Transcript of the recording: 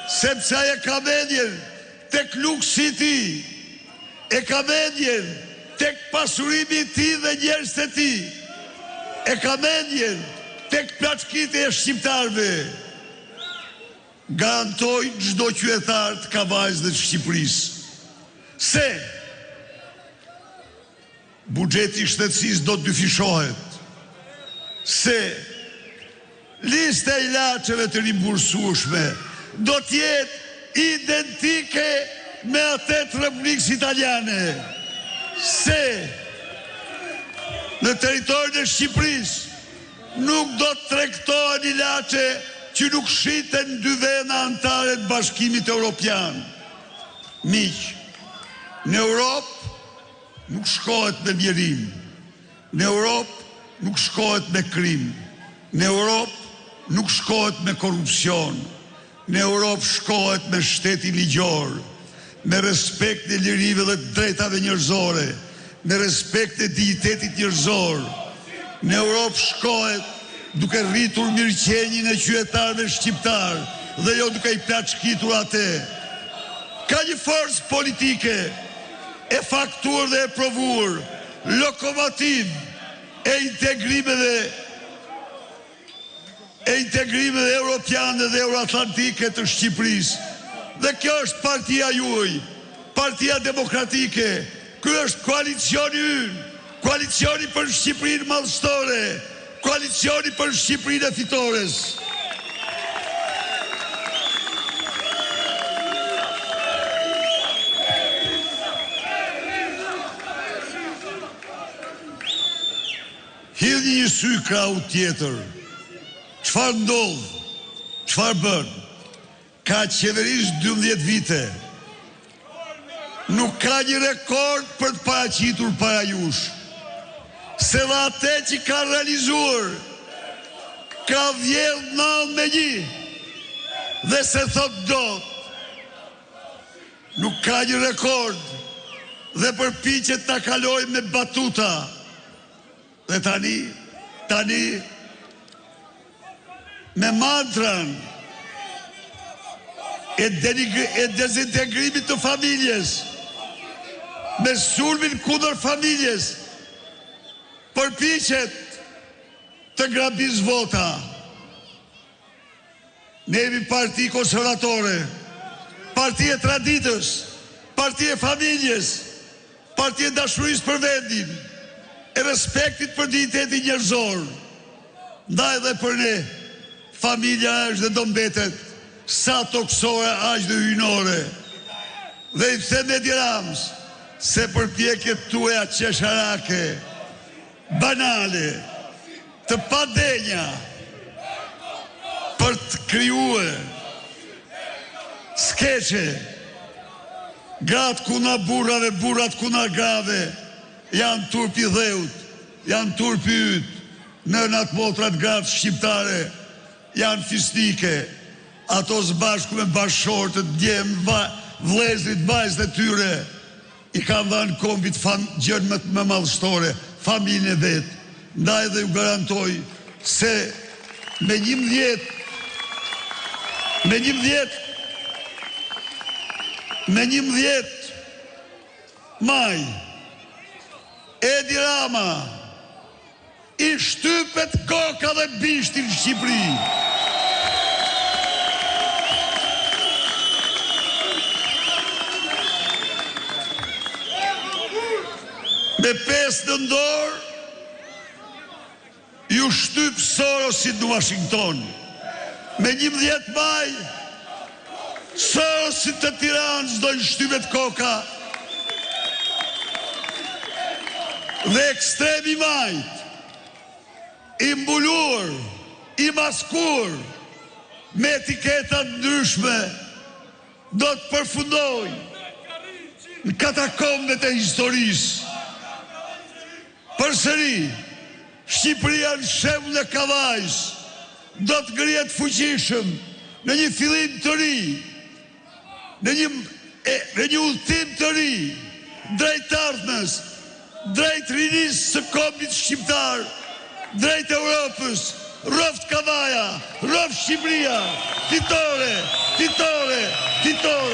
sepse e ka mendjen tek luksi i tij, e ka mendjen tek pasurimi i tij dhe njerëzit e tij, e ka mendjen tek plaçkitja e shqiptarëve. Garantoj çdo qytetar të Kavajës dhe të Shqipërisë se buxheti i shtetësisë do të dyfishohet, se lista e ilaçeve të rimbursueshme do të jetë identike me atë të Republikës Italiane, se në territorin e Shqipërisë nuk do të tregtohen ilaçe që nuk shiten dy vende anëtare të Bashkimit Evropian. Miq, në Europë nuk shkohet me mjerim, në Europë nuk shkohet me krim, në Europë nuk shkohet me korrupsion, në Europë shkohet me shteti ligjor, me respekt e lirive dhe drejtave njerëzore, me respekt e dignitetit njerëzor. Në Europë shkohet duke rritur mirëqenien e qytetarëve shqiptar dhe jo duke i plaçkitur atë. Ka një forcë politike e faktuar dhe e provuar, lokomotiv e integrimeve europiane dhe euroatlantike të Shqipërisë. Dhe kjo është partia juaj, Partia Demokratike. Ky është koalicioni ynë, koalicioni për Shqipërinë madhështore, koalicioni për Shqipërinë e fitores. Hidhni një sy krahut tjetër. Çfarë ndodh? Çfarë bën? Ka qeverisë 12 vite. Nuk ka një rekord për të paraqitur para jush. Se dhe atë që ka realizuar ka vjedh 9-1 dhe se thot dot. Nuk ka një rekord dhe përpiqet ta kaloj me batuta. Dhe tani me mantran e dezintegrimit të familjes, me sulmin kundër familjes, përpiqet të grabis vota. Ne jemi parti konservatore, parti e traditës, parti e familjes, parti e dashurisë për vendin, e respektit për dignitetin njerëzor. Ndaj dhe për ne, familja është dhe do mbetet sa toksore aq dhe hyjnore. Dhe i them Edi Rams se përpjekjet tuaja qesharake, banale, të padenja për të krijuar skeqe, gratë kuna burrave, burrat kuna grave, janë turpi dheut, janë turpi yt, nënat motrat gratë shqiptare, janë fisnike, ato zbashku me bashkëshortët, djem, vëllezrit, vajzat e tyre, i kanë dhënë kombit gjën më madhështore, familjen e vet. Ndaj dhe ju garantoj se me 11 maj Edi Rama i shtypet koka dhe bishtin në Shqipëri. Me 5 në dorë ju shtyp Sorosit në Washington. Me 11 maj Sorosit të Tiranës do i shtypet koka. Dhe ekstremi majt, i mbuluar, i maskuar, me etiketat ndryshme, do të përfundoj në katakombet e historisë. Përsëri, Shqipëria në shembull e Kavajës do të ngrihet fuqishëm në një fillim të ri, në një udhtim të ri, drejt ardhmës, drejt rinisë së kombit shqiptar, drejt Europës, roft Kavaja, roft Shqipëria, fitore, fitore, fitore.